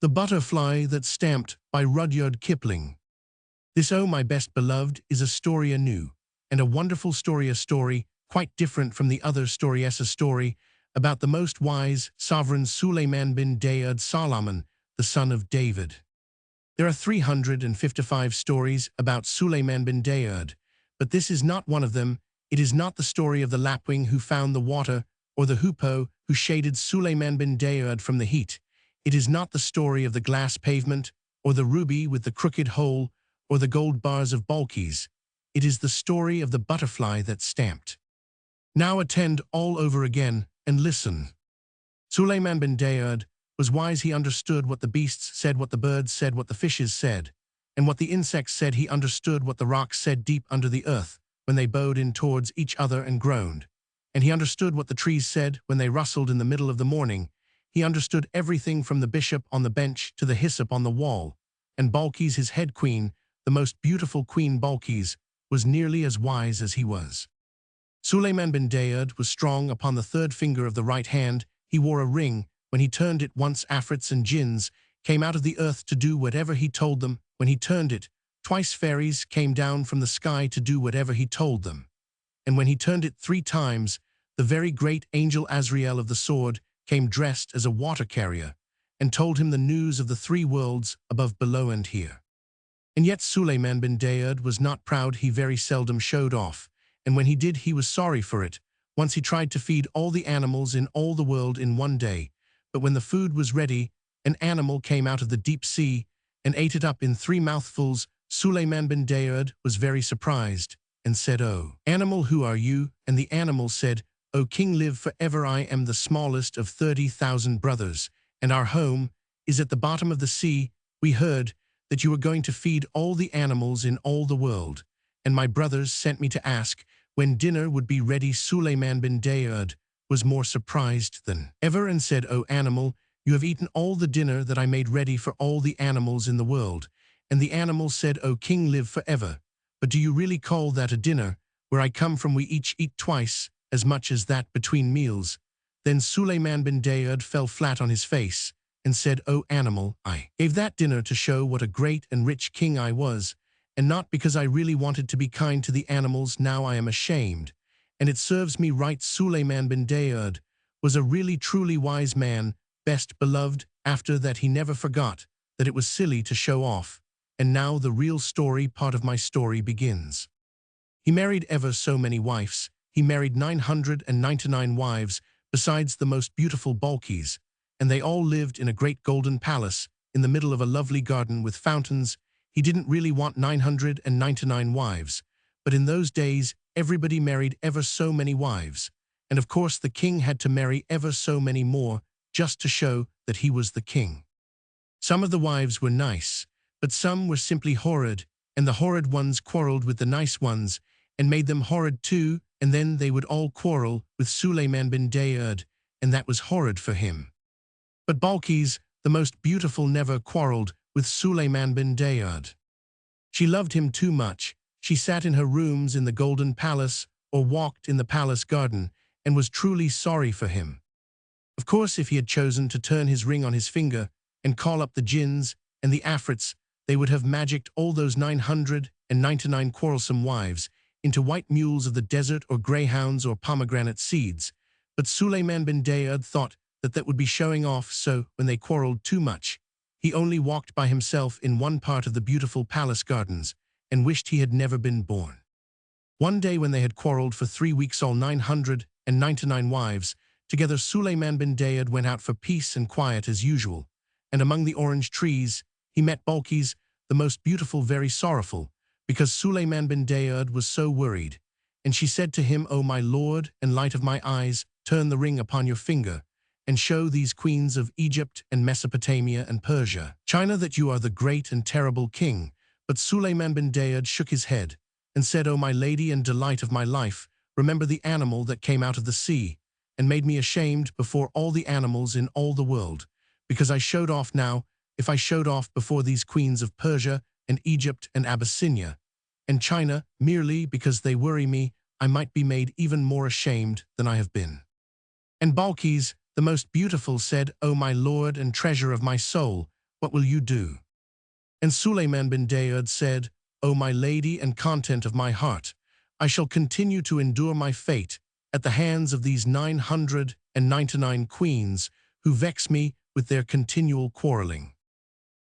The Butterfly That Stamped by Rudyard Kipling. This, oh my best beloved, is a story anew, and a wonderful story, a story quite different from the other stories, a story about the most wise sovereign Suleiman bin Daud Solomon, the son of David. There are 355 stories about Suleiman bin Daud, but this is not one of them. It is not the story of the lapwing who found the water, or the hoopoe who shaded Suleiman bin Daud from the heat. It is not the story of the glass pavement, or the ruby with the crooked hole, or the gold bars of Balkis. It is the story of the butterfly that stamped. Now attend all over again, and listen. Suleiman bin Daud was wise. He understood what the beasts said, what the birds said, what the fishes said, and what the insects said. He understood what the rocks said deep under the earth when they bowed in towards each other and groaned. And he understood what the trees said when they rustled in the middle of the morning. He understood everything from the bishop on the bench to the hyssop on the wall. And Balkis, his head queen, the most beautiful queen Balkis, was nearly as wise as he was. Suleiman bin Daud was strong upon the third finger of the right hand. He wore a ring. When he turned it once, afrits and jinns came out of the earth to do whatever he told them. When he turned it twice, fairies came down from the sky to do whatever he told them. And when he turned it 3 times, the very great angel Azrael of the sword came dressed as a water carrier, and told him the news of the 3 worlds, above, below, and here. And yet Suleiman bin Daud was not proud. He very seldom showed off, and when he did, he was sorry for it. Once he tried to feed all the animals in all the world in one day, but when the food was ready, an animal came out of the deep sea and ate it up in 3 mouthfuls. Suleiman bin Daud was very surprised, and said, "Oh, animal, who are you?" And the animal said, "O king, live forever. I am the smallest of 30,000 brothers, and our home is at the bottom of the sea. We heard that you were going to feed all the animals in all the world, and my brothers sent me to ask when dinner would be ready." Suleiman bin Daud was more surprised than ever and said, "O animal, you have eaten all the dinner that I made ready for all the animals in the world." And the animal said, "O king, live forever. But do you really call that a dinner? Where I come from, we each eat twice as much as that between meals." Then Suleiman bin Daud fell flat on his face and said, "O animal, I gave that dinner to show what a great and rich king I was, and not because I really wanted to be kind to the animals. Now I am ashamed, and it serves me right." Suleiman bin Daud was a really truly wise man, best beloved. After that he never forgot that it was silly to show off. And now the real story part of my story begins. He married ever so many wives. He married 999 wives, besides the most beautiful Balkis, and they all lived in a great golden palace in the middle of a lovely garden with fountains. He didn't really want 999 wives, but in those days everybody married ever so many wives, and of course the king had to marry ever so many more just to show that he was the king. Some of the wives were nice, but some were simply horrid, and the horrid ones quarreled with the nice ones and made them horrid too, and then they would all quarrel with Suleiman bin Daud, and that was horrid for him. But Balkis, the most beautiful, never quarreled with Suleiman bin Daud. She loved him too much. She sat in her rooms in the golden palace or walked in the palace garden and was truly sorry for him. Of course, if he had chosen to turn his ring on his finger and call up the jinns and the afrits, they would have magicked all those 999 quarrelsome wives into white mules of the desert, or greyhounds, or pomegranate seeds. But Suleiman bin Daud thought that that would be showing off, so when they quarreled too much, he only walked by himself in one part of the beautiful palace gardens and wished he had never been born. One day when they had quarreled for 3 weeks, all 999 wives together, Suleiman bin Daud went out for peace and quiet as usual, and among the orange trees he met Balkis, the most beautiful, very sorrowful, because Suleiman bin Daud was so worried. And she said to him, "O my lord and light of my eyes, turn the ring upon your finger, and show these queens of Egypt and Mesopotamia and Persia, China, that you are the great and terrible king." But Suleiman bin Daud shook his head and said, "O my lady and delight of my life, remember the animal that came out of the sea and made me ashamed before all the animals in all the world, because I showed off. Now, if I showed off before these queens of Persia and Egypt and Abyssinia and China, merely because they worry me, I might be made even more ashamed than I have been." And Balkis, the most beautiful, said, "O my lord and treasure of my soul, what will you do?" And Sulayman bin Daud said, "O my lady and content of my heart, I shall continue to endure my fate at the hands of these 999 queens who vex me with their continual quarreling."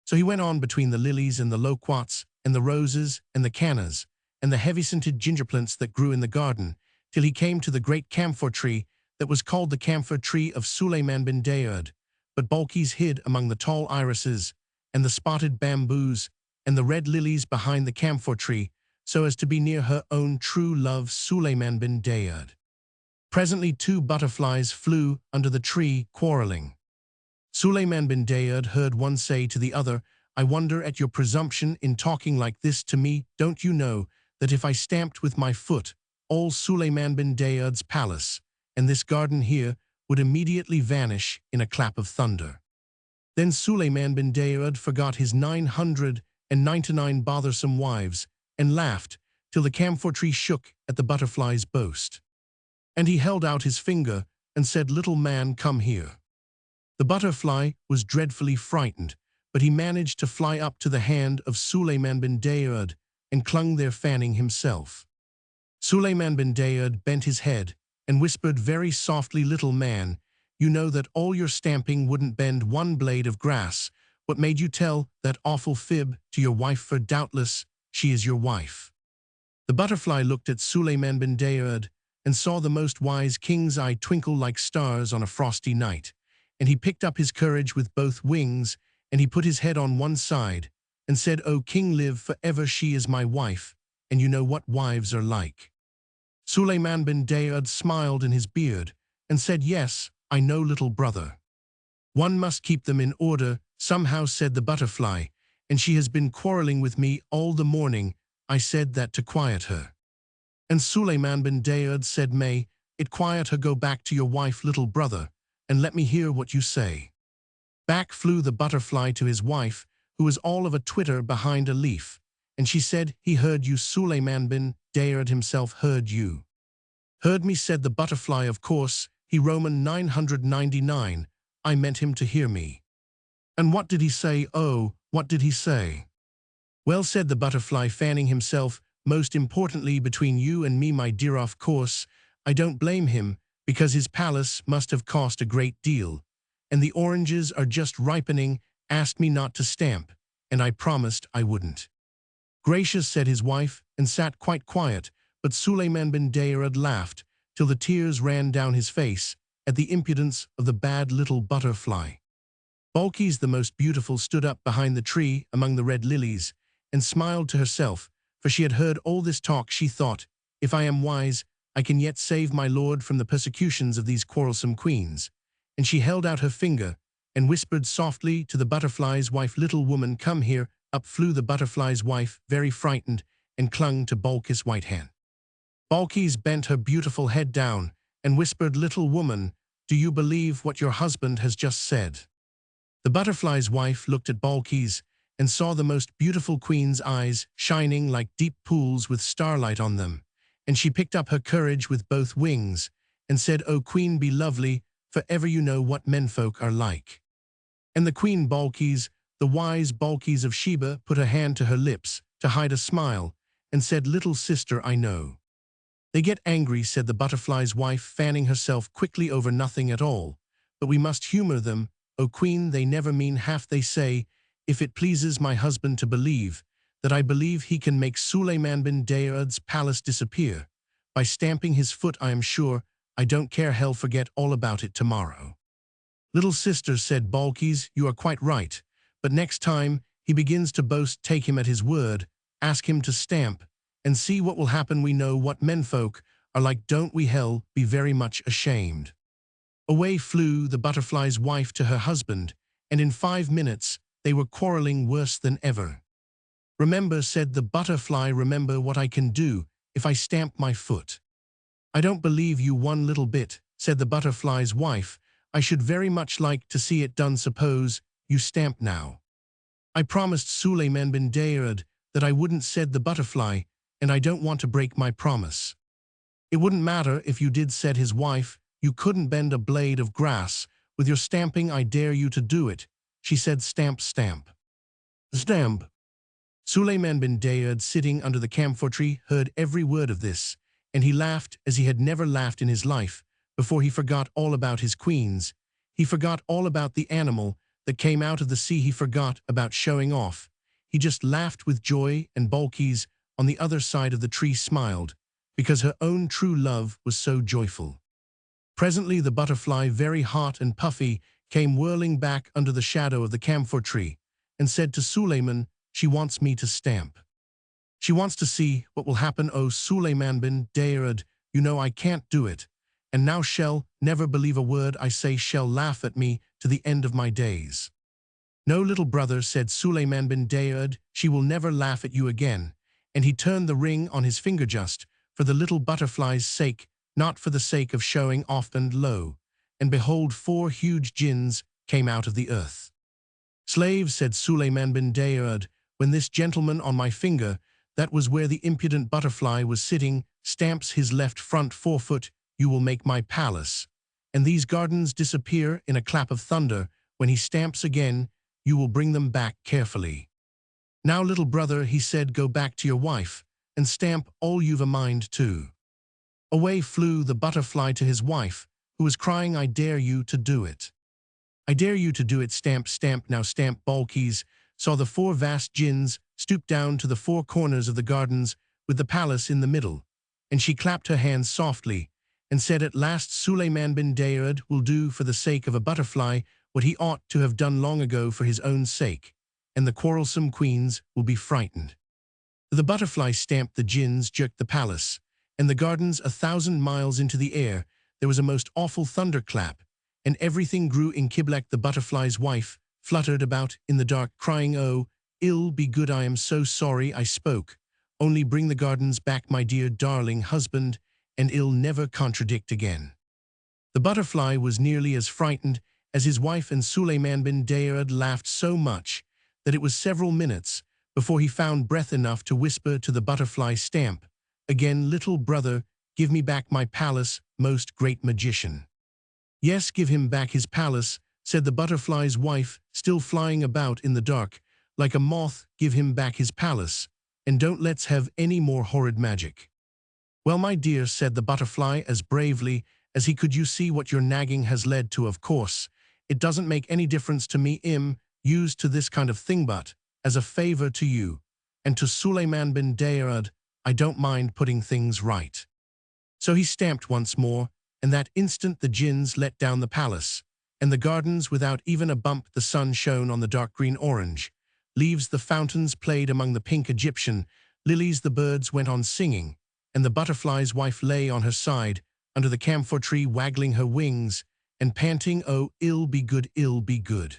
So he went on between the lilies and the loquats and the roses and the cannas and the heavy-scented ginger plants that grew in the garden, till he came to the great camphor tree that was called the camphor tree of Sulayman bin Daud. But Balkis hid among the tall irises and the spotted bamboos and the red lilies behind the camphor tree, so as to be near her own true love Sulayman bin Daud. Presently 2 butterflies flew under the tree, quarreling. Sulayman bin Daud heard one say to the other, "I wonder at your presumption in talking like this to me. Don't you know that if I stamped with my foot all Sulayman bin Daud's palace, and this garden here, would immediately vanish in a clap of thunder?" Then Sulayman bin Daud forgot his 999 bothersome wives, and laughed till the camphor tree shook at the butterfly's boast. And he held out his finger and said, "Little man, come here." The butterfly was dreadfully frightened, but he managed to fly up to the hand of Sulayman bin Daud and clung there fanning himself. Sulayman bin Daud bent his head and whispered very softly, "Little man, you know that all your stamping wouldn't bend one blade of grass. What made you tell that awful fib to your wife, for doubtless she is your wife?" The butterfly looked at Sulayman bin Daud and saw the most wise king's eye twinkle like stars on a frosty night, and he picked up his courage with both wings, and he put his head on one side, and said, "O king, live forever, she is my wife, and you know what wives are like." Sulayman bin Daud smiled in his beard, and said, "Yes, I know, little brother. One must keep them in order, somehow," said the butterfly, "and she has been quarreling with me all the morning. I said that to quiet her." And Sulayman bin Daud said, "May it quiet her, go back to your wife, little brother, and let me hear what you say." Back flew the butterfly to his wife, who was all of a twitter behind a leaf, and she said, "He heard you, Sulayman bin Daud himself heard you." "Heard me," said the butterfly, "of course, he Roman 999, I meant him to hear me." "And what did he say? Oh, what did he say?" "Well," said the butterfly, fanning himself, "most importantly between you and me, my dear, of course, I don't blame him, because his palace must have cost a great deal, and the oranges are just ripening, asked me not to stamp, and I promised I wouldn't." "Gracious," said his wife, and sat quite quiet, but Sulayman bin Daud laughed till the tears ran down his face at the impudence of the bad little butterfly. Balkis the most beautiful stood up behind the tree among the red lilies and smiled to herself, for she had heard all this talk. She thought, "If I am wise, I can yet save my lord from the persecutions of these quarrelsome queens." And she held out her finger and whispered softly to the butterfly's wife, "Little woman, come here." Up flew the butterfly's wife, very frightened, and clung to Balkis' white hand. Balkis bent her beautiful head down and whispered, "Little woman, do you believe what your husband has just said?" The butterfly's wife looked at Balkis and saw the most beautiful queen's eyes shining like deep pools with starlight on them, and she picked up her courage with both wings and said, "O queen, be lovely, for ever you know what menfolk are like." And the queen Balkis, the wise Balkis of Sheba, put her hand to her lips to hide a smile and said, "Little sister, I know." "They get angry," said the butterfly's wife, fanning herself quickly, "over nothing at all. But we must humor them, O queen, they never mean half they say. If it pleases my husband to believe that I believe he can make Sulayman bin Daud's palace disappear by stamping his foot, I am sure I don't care, he'll forget all about it tomorrow." "Little sister," said Balkis, "you are quite right. But next time he begins to boast, take him at his word, ask him to stamp, and see what will happen. We know what menfolk are like, don't we? Hell be very much ashamed." Away flew the butterfly's wife to her husband, and in 5 minutes they were quarreling worse than ever. "Remember," said the butterfly, "remember what I can do if I stamp my foot." "I don't believe you one little bit," said the butterfly's wife. "I should very much like to see it done. Suppose you stamp now." "I promised Sulayman bin Daud that I wouldn't," said the butterfly, "and I don't want to break my promise." "It wouldn't matter if you did," said his wife. "You couldn't bend a blade of grass with your stamping. I dare you to do it. she said, stamp, stamp. Stamp. Suleiman bin Daoud, sitting under the camphor tree, heard every word of this, and he laughed as he had never laughed in his life, before he forgot all about his queens. He forgot all about the animal that came out of the sea. He forgot about showing off. He just laughed with joy, and Balkis, on the other side of the tree, smiled, because her own true love was so joyful. Presently the butterfly, very hot and puffy, came whirling back under the shadow of the camphor tree, and said to Suleiman, she wants me to stamp. She wants to see what will happen. Oh, Suleiman bin Daoud, you know I can't do it, and now shall never believe a word I say, shall laugh at me to the end of my days. No, little brother, said Suleiman bin Daoud, she will never laugh at you again, and he turned the ring on his finger just for the little butterfly's sake, not for the sake of showing off. And lo, and behold, 4 huge jinns came out of the earth. Slave, said Suleiman bin Daoud, when this gentleman on my finger, that was where the impudent butterfly was sitting, stamps his left front forefoot, you will make my palace, and these gardens disappear in a clap of thunder. When he stamps again, you will bring them back carefully. Now, little brother, he said, go back to your wife, and stamp all you've a mind to. Away flew the butterfly to his wife, who was crying, I dare you to do it. I dare you to do it, stamp, stamp. Now stamp. Balkis saw the 4 vast jinns stoop down to the 4 corners of the gardens with the palace in the middle, and she clapped her hands softly, and said, at last Suleiman bin Daoud will do for the sake of a butterfly what he ought to have done long ago for his own sake, and the quarrelsome queens will be frightened. The butterfly stamped, the jinns jerked the palace, and the gardens 1,000 miles into the air. There was a most awful thunderclap, and everything grew in Kipling. The butterfly's wife fluttered about in the dark, crying, oh, ill be good, I am so sorry I spoke. Only bring the gardens back, my dear darling husband, and ill never contradict again. The butterfly was nearly as frightened as his wife, and Suleiman bin Daoud laughed so much that it was several minutes before he found breath enough to whisper to the butterfly, stamp again, little brother, give me back my palace, most great magician. Yes, give him back his palace, said the butterfly's wife, still flying about in the dark like a moth. Give him back his palace, and don't let's have any more horrid magic. Well, my dear, said the butterfly as bravely as he could, you see what your nagging has led to. Of course, it doesn't make any difference to me. I'm used to this kind of thing, but as a favor to you and to Suleiman bin Daoud, I don't mind putting things right. So he stamped once more, and that instant the jinns let down the palace, and the gardens without even a bump. The sun shone on the dark green orange leaves, the fountains played among the pink Egyptian lilies, the birds went on singing, and the butterfly's wife lay on her side under the camphor tree, waggling her wings and panting, oh, ill be good, ill be good.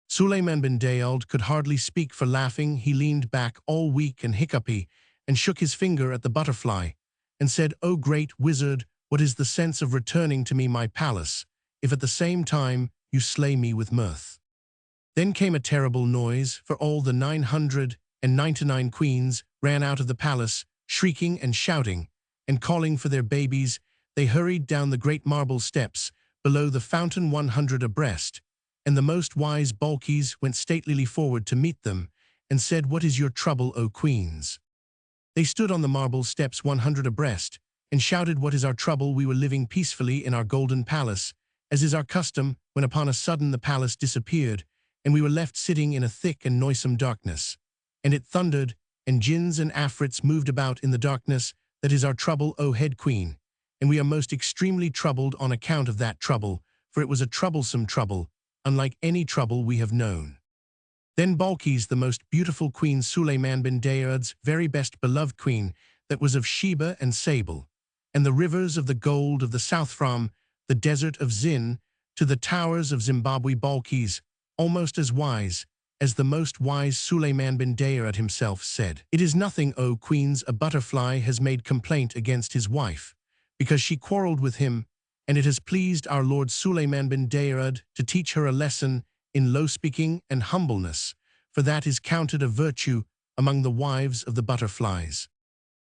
Suleiman bin Daoud could hardly speak for laughing. He leaned back all weak and hiccupy, and shook his finger at the butterfly, and said, oh, great wizard, what is the sense of returning to me my palace, if at the same time you slay me with mirth? Then came a terrible noise, for all the 999 queens ran out of the palace, shrieking and shouting, and calling for their babies. They hurried down the great marble steps below the fountain 100 abreast, and the most wise Balkis went statelily forward to meet them, and said, what is your trouble, O queens? They stood on the marble steps 100 abreast, and shouted, what is our trouble? We were living peacefully in our golden palace, as is our custom, when upon a sudden the palace disappeared, and we were left sitting in a thick and noisome darkness. And it thundered, and jinns and afrits moved about in the darkness. That is our trouble, O head queen, and we are most extremely troubled on account of that trouble, for it was a troublesome trouble, unlike any trouble we have known. Then Balkis, the most beautiful queen, Suleiman bin Daoud's very best beloved queen, that was of Sheba and Sable, and the rivers of the gold of the south, from the desert of Zin to the towers of Zimbabwe. Balkis, almost as wise as the most wise Suleiman bin Daoud himself, said, it is nothing, O queens, a butterfly has made complaint against his wife, because she quarreled with him, and it has pleased our lord Suleiman bin Daoud to teach her a lesson in low-speaking and humbleness, for that is counted a virtue among the wives of the butterflies.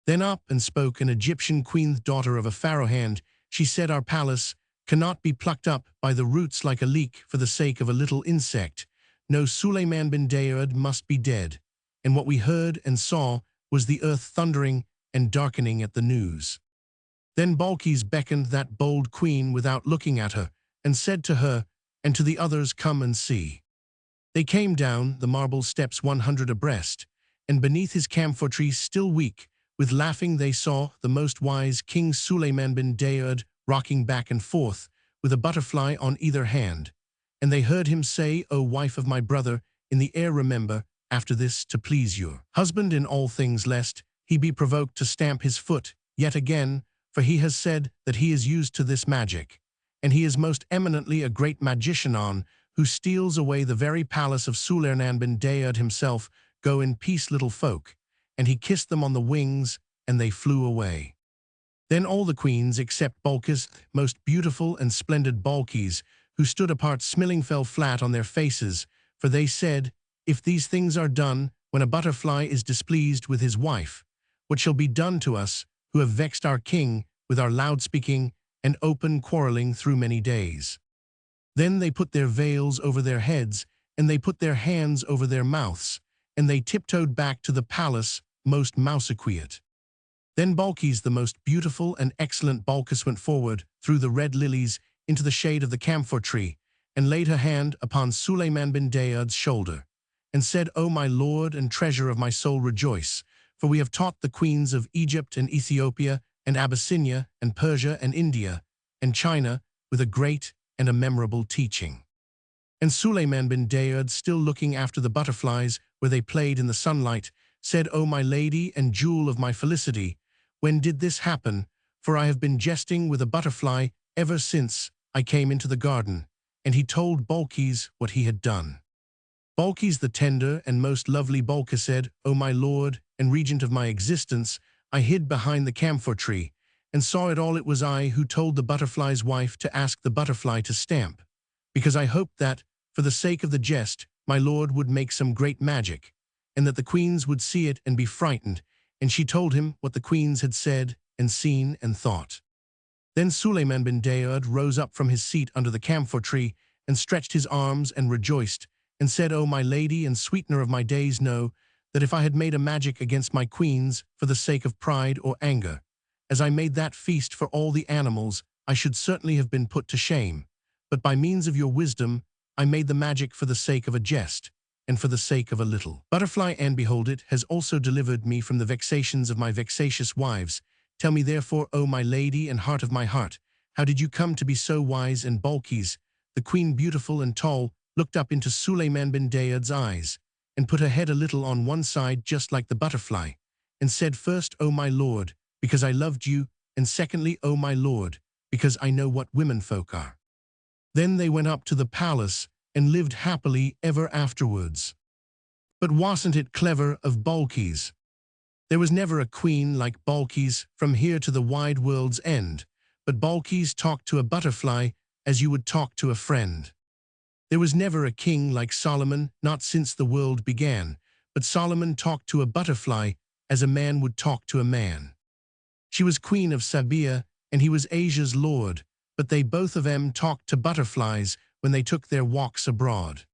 Then up and spoke an Egyptian queen, daughter of a pharaoh hand. She said, our palace cannot be plucked up by the roots like a leek for the sake of a little insect, no, Sulayman bin Daud must be dead. And what we heard and saw was the earth thundering and darkening at the news. Then Balkis beckoned that bold queen without looking at her, and said to her and to the others, "Come and see." They came down the marble steps 100 abreast, and beneath his camphor tree still weak, with laughing they saw the most wise King Sulayman bin Daud rocking back and forth, with a butterfly on either hand. And they heard him say, "O wife of my brother, in the air remember, after this, to please your husband in all things, lest he be provoked to stamp his foot yet again, for he has said that he is used to this magic, and he is most eminently a great magician who steals away the very palace of Sulayman bin Daud himself. Go in peace, little folk." And he kissed them on the wings, and they flew away. Then all the queens, except Balkis, most beautiful and splendid Balkis, who stood apart smiling, fell flat on their faces, for they said, "If these things are done when a butterfly is displeased with his wife, what shall be done to us, who have vexed our king with our loud-speaking and open quarreling through many days?" Then they put their veils over their heads, and they put their hands over their mouths, and they tiptoed back to the palace, most mousequiet. Then Balkis, the most beautiful and excellent Balkis, went forward through the red lilies into the shade of the camphor tree, and laid her hand upon Sulayman bin Daud's shoulder, and said, "O my lord and treasure of my soul, rejoice, for we have taught the queens of Egypt and Ethiopia and Abyssinia and Persia and India and China with a great and a memorable teaching." And Sulayman bin Daud, still looking after the butterflies where they played in the sunlight, said, "O my lady and jewel of my felicity, when did this happen? For I have been jesting with a butterfly ever since I came into the garden." And he told Balkis what he had done. Balkis, the tender and most lovely Balkis, said, "O my lord and regent of my existence, I hid behind the camphor tree, and saw it all. It was I who told the butterfly's wife to ask the butterfly to stamp, because I hoped that, for the sake of the jest, my lord would make some great magic, and that the queens would see it and be frightened." And she told him what the queens had said and seen and thought. Then Sulayman bin Daud rose up from his seat under the camphor tree, and stretched his arms and rejoiced, and said, "O my lady and sweetener of my days, know that if I had made a magic against my queens for the sake of pride or anger, as I made that feast for all the animals, I should certainly have been put to shame. But by means of your wisdom, I made the magic for the sake of a jest, and for the sake of a little butterfly, and behold, it has also delivered me from the vexations of my vexatious wives. Tell me therefore, O my lady and heart of my heart, how did you come to be so wise?" And Balkis, the queen beautiful and tall, looked up into Sulayman bin Daud's eyes, and put her head a little on one side just like the butterfly, and said, "First, O my lord, because I loved you, and secondly, O my lord, because I know what women folk are." Then they went up to the palace, and lived happily ever afterwards. But wasn't it clever of Balkis? There was never a queen like Balkis from here to the wide world's end, but Balkis talked to a butterfly as you would talk to a friend. There was never a king like Solomon, not since the world began, but Solomon talked to a butterfly as a man would talk to a man. She was queen of Sabia, and he was Asia's lord, but they both of them talked to butterflies when they took their walks abroad.